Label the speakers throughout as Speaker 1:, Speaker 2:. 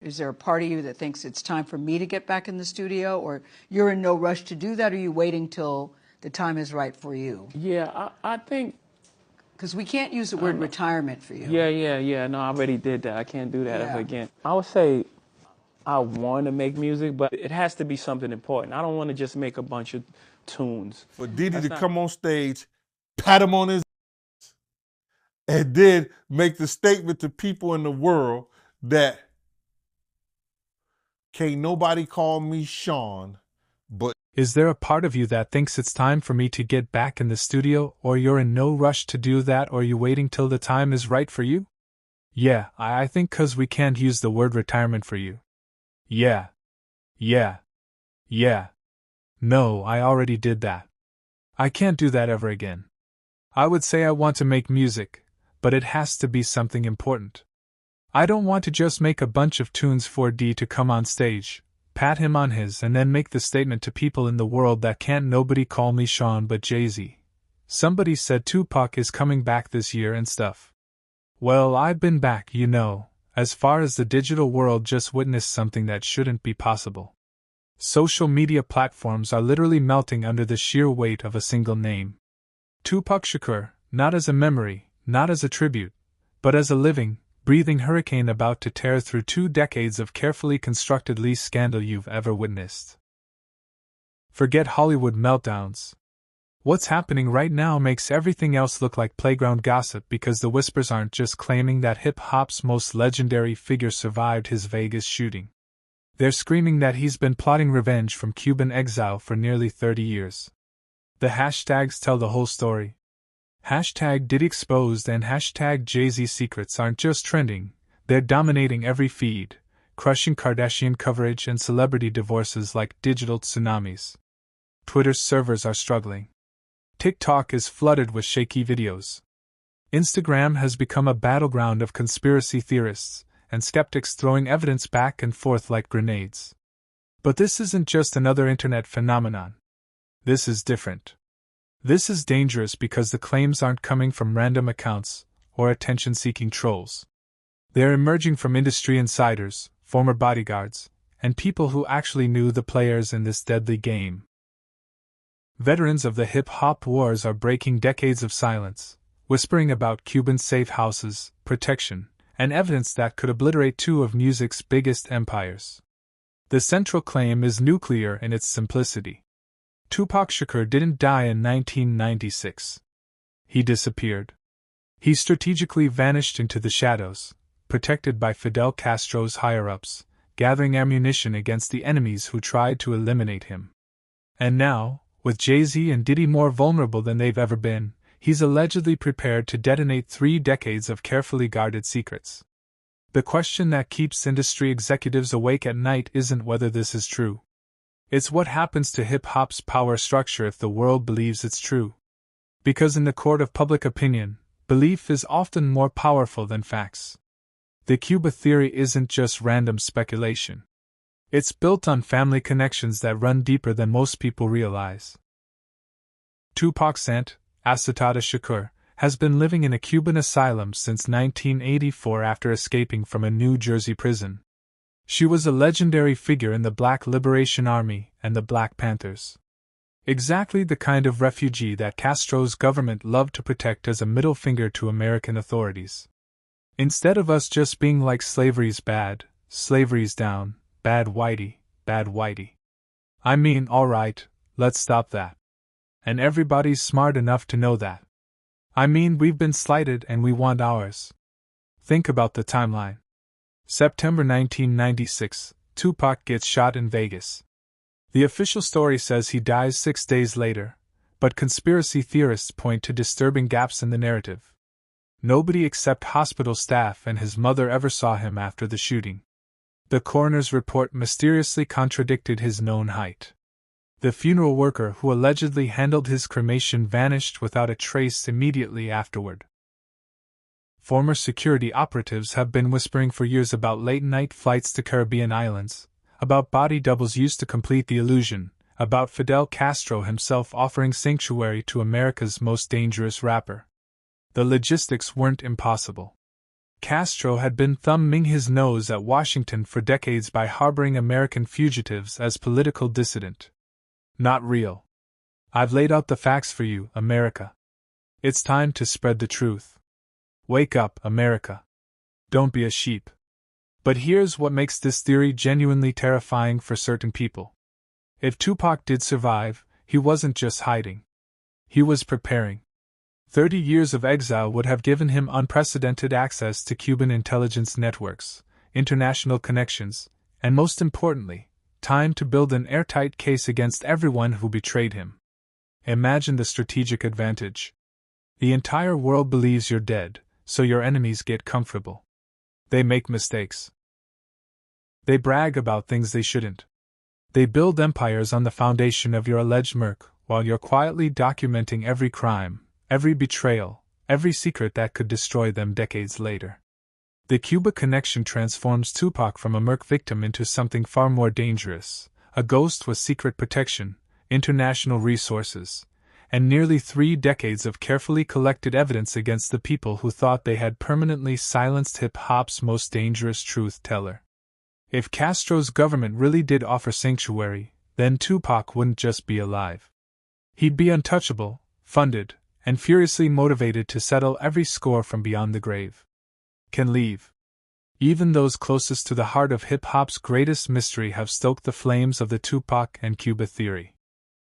Speaker 1: Is there a part of you that thinks it's time for me to get back in the studio, or you're in no rush to do that, or are you waiting till the time is right for you?
Speaker 2: Yeah, I think...
Speaker 1: Because we can't use the word retirement for you.
Speaker 2: Yeah. No, I already did that. I can't do that ever again. I would say I want to make music, but it has to be something important. I don't want to just make a bunch of tunes.
Speaker 3: For Diddy to come on stage, pat him on his and then make the statement to people in the world that can't nobody call me Sean, but...
Speaker 4: Is there a part of you that thinks it's time for me to get back in the studio, or you're in no rush to do that, or you waiting till the time is right for you? Yeah, I think 'cause we can't use the word retirement for you. Yeah. No, I already did that. I can't do that ever again. I would say I want to make music, but it has to be something important. I don't want to just make a bunch of tunes for D to come on stage, pat him on his, and then make the statement to people in the world that can't nobody call me Sean but Jay-Z. Somebody said Tupac is coming back this year and stuff. Well, I've been back, you know, as far as the digital world just witnessed something that shouldn't be possible. Social media platforms are literally melting under the sheer weight of a single name. Tupac Shakur, not as a memory, not as a tribute, but as a living, breathing hurricane about to tear through 2 decades of carefully constructed least scandal you've ever witnessed. Forget Hollywood meltdowns. What's happening right now makes everything else look like playground gossip, because the whispers aren't just claiming that hip-hop's most legendary figure survived his Vegas shooting. They're screaming that he's been plotting revenge from Cuban exile for nearly 30 years. The hashtags tell the whole story. Hashtag Diddy exposed and hashtag Jay-Z secrets aren't just trending, they're dominating every feed, crushing Kardashian coverage and celebrity divorces like digital tsunamis. Twitter's servers are struggling. TikTok is flooded with shaky videos. Instagram has become a battleground of conspiracy theorists and skeptics throwing evidence back and forth like grenades. But this isn't just another internet phenomenon. This is different. This is dangerous because the claims aren't coming from random accounts or attention-seeking trolls. They're emerging from industry insiders, former bodyguards, and people who actually knew the players in this deadly game. Veterans of the hip-hop wars are breaking decades of silence, whispering about Cuban safe houses, protection, and evidence that could obliterate 2 of music's biggest empires. The central claim is nuclear in its simplicity. Tupac Shakur didn't die in 1996. He disappeared. He strategically vanished into the shadows, protected by Fidel Castro's higher-ups, gathering ammunition against the enemies who tried to eliminate him. And now, with Jay-Z and Diddy more vulnerable than they've ever been, he's allegedly prepared to detonate 3 decades of carefully guarded secrets. The question that keeps industry executives awake at night isn't whether this is true. It's what happens to hip-hop's power structure if the world believes it's true. Because in the court of public opinion, belief is often more powerful than facts. The Cuba theory isn't just random speculation. It's built on family connections that run deeper than most people realize. Tupac's aunt, Assata Shakur, has been living in a Cuban asylum since 1984 after escaping from a New Jersey prison. She was a legendary figure in the Black Liberation Army and the Black Panthers. Exactly the kind of refugee that Castro's government loved to protect as a middle finger to American authorities. Instead of us just being like slavery's bad, slavery's down, bad whitey, bad whitey. I mean, alright, let's stop that. And everybody's smart enough to know that. I mean, we've been slighted and we want ours. Think about the timeline. September 1996, Tupac gets shot in Vegas. The official story says he dies 6 days later, but conspiracy theorists point to disturbing gaps in the narrative. Nobody except hospital staff and his mother ever saw him after the shooting. The coroner's report mysteriously contradicted his known height. The funeral worker who allegedly handled his cremation vanished without a trace immediately afterward. Former security operatives have been whispering for years about late-night flights to Caribbean islands, about body doubles used to complete the illusion, about Fidel Castro himself offering sanctuary to America's most dangerous rapper. The logistics weren't impossible. Castro had been thumbing his nose at Washington for decades by harboring American fugitives as political dissident. Not real. I've laid out the facts for you, America. It's time to spread the truth. Wake up, America. Don't be a sheep. But here's what makes this theory genuinely terrifying for certain people. If Tupac did survive, he wasn't just hiding. He was preparing. 30 years of exile would have given him unprecedented access to Cuban intelligence networks, international connections, and most importantly, time to build an airtight case against everyone who betrayed him. Imagine the strategic advantage. The entire world believes you're dead, so your enemies get comfortable. They make mistakes. They brag about things they shouldn't. They build empires on the foundation of your alleged murk, while you're quietly documenting every crime, every betrayal, every secret that could destroy them decades later. The Cuba connection transforms Tupac from a merc victim into something far more dangerous, a ghost with secret protection, international resources, and nearly 3 decades of carefully collected evidence against the people who thought they had permanently silenced hip-hop's most dangerous truth-teller. If Castro's government really did offer sanctuary, then Tupac wouldn't just be alive. He'd be untouchable, funded, and furiously motivated to settle every score from beyond the grave. Can leave. Even those closest to the heart of hip-hop's greatest mystery have stoked the flames of the Tupac and Cuba theory.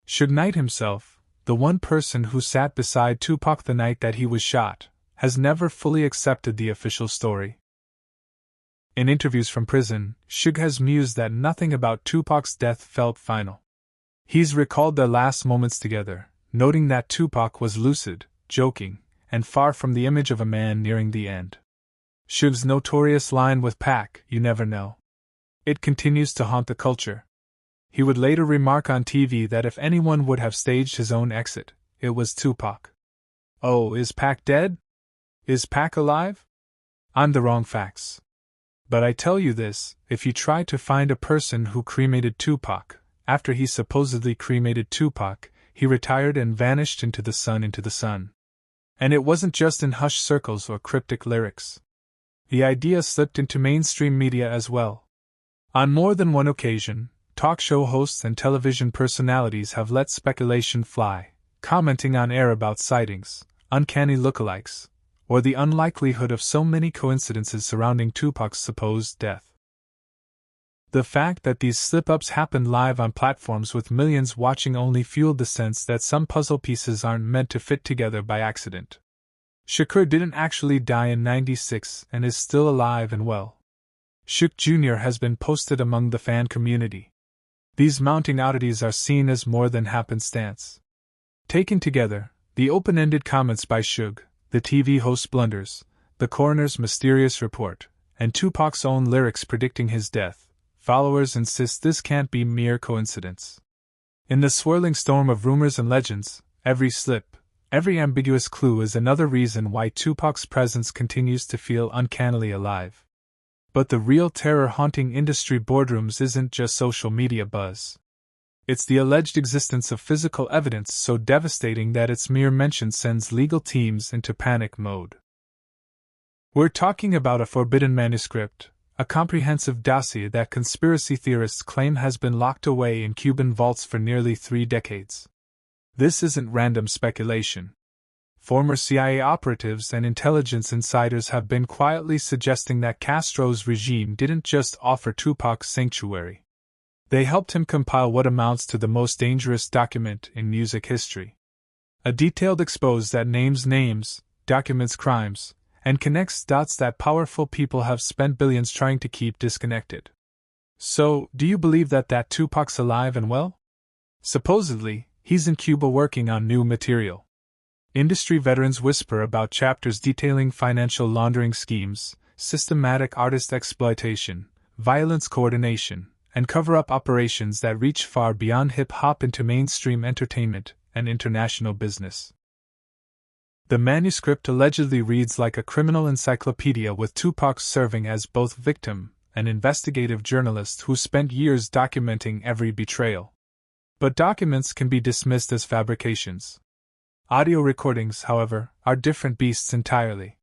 Speaker 4: Suge Knight himself, the one person who sat beside Tupac the night that he was shot, has never fully accepted the official story. In interviews from prison, Suge has mused that nothing about Tupac's death felt final. He's recalled their last moments together, noting that Tupac was lucid, joking, and far from the image of a man nearing the end. Suge's notorious line with Pac, "You never know." It continues to haunt the culture. He would later remark on TV that if anyone would have staged his own exit, it was Tupac. Oh, is Pac dead? Is Pac alive? I'm the wrong facts. But I tell you this, if you try to find a person who cremated Tupac, after he supposedly cremated Tupac, he retired and vanished into the sun. And it wasn't just in hushed circles or cryptic lyrics. The idea slipped into mainstream media as well. On more than one occasion, talk show hosts and television personalities have let speculation fly, commenting on air about sightings, uncanny lookalikes, or the unlikelihood of so many coincidences surrounding Tupac's supposed death. The fact that these slip-ups happened live on platforms with millions watching only fueled the sense that some puzzle pieces aren't meant to fit together by accident. Shakur didn't actually die in '96 and is still alive and well. Shook Jr. has been posted among the fan community. These mounting oddities are seen as more than happenstance. Taken together, the open-ended comments by Suge, the TV host's blunders, the coroner's mysterious report, and Tupac's own lyrics predicting his death, followers insist this can't be mere coincidence. In the swirling storm of rumors and legends, every slip, every ambiguous clue is another reason why Tupac's presence continues to feel uncannily alive. But the real terror haunting industry boardrooms isn't just social media buzz. It's the alleged existence of physical evidence so devastating that its mere mention sends legal teams into panic mode. We're talking about a forbidden manuscript, a comprehensive dossier that conspiracy theorists claim has been locked away in Cuban vaults for nearly 3 decades. This isn't random speculation. Former CIA operatives and intelligence insiders have been quietly suggesting that Castro's regime didn't just offer Tupac sanctuary. They helped him compile what amounts to the most dangerous document in music history. A detailed expose that names names, documents crimes, and connects dots that powerful people have spent billions trying to keep disconnected. So, do you believe that Tupac's alive and well? Supposedly, he's in Cuba working on new material. Industry veterans whisper about chapters detailing financial laundering schemes, systematic artist exploitation, violence coordination, and cover-up operations that reach far beyond hip-hop into mainstream entertainment and international business. The manuscript allegedly reads like a criminal encyclopedia, with Tupac serving as both victim and investigative journalist who spent years documenting every betrayal. But documents can be dismissed as fabrications. Audio recordings, however, are different beasts entirely.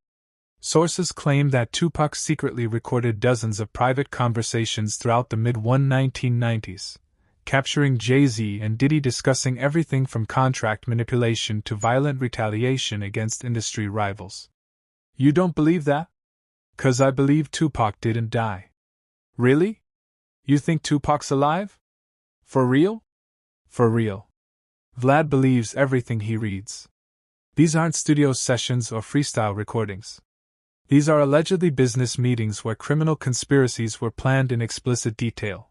Speaker 4: Sources claim that Tupac secretly recorded dozens of private conversations throughout the mid-1990s, capturing Jay-Z and Diddy discussing everything from contract manipulation to violent retaliation against industry rivals. You don't believe that? 'Cause I believe Tupac didn't die. Really? You think Tupac's alive? For real? For real. Vlad believes everything he reads. These aren't studio sessions or freestyle recordings. These are allegedly business meetings where criminal conspiracies were planned in explicit detail.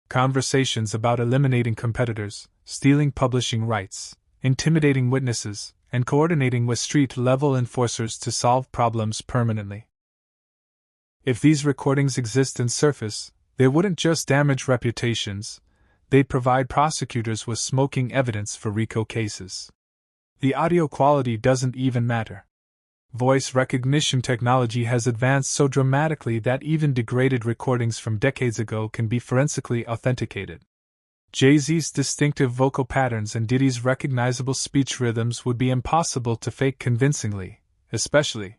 Speaker 4: Conversations about eliminating competitors, stealing publishing rights, intimidating witnesses, and coordinating with street-level enforcers to solve problems permanently. If these recordings exist and surface, they wouldn't just damage reputations, they'd provide prosecutors with smoking evidence for RICO cases. The audio quality doesn't even matter. Voice recognition technology has advanced so dramatically that even degraded recordings from decades ago can be forensically authenticated. Jay-Z's distinctive vocal patterns and Diddy's recognizable speech rhythms would be impossible to fake convincingly, especially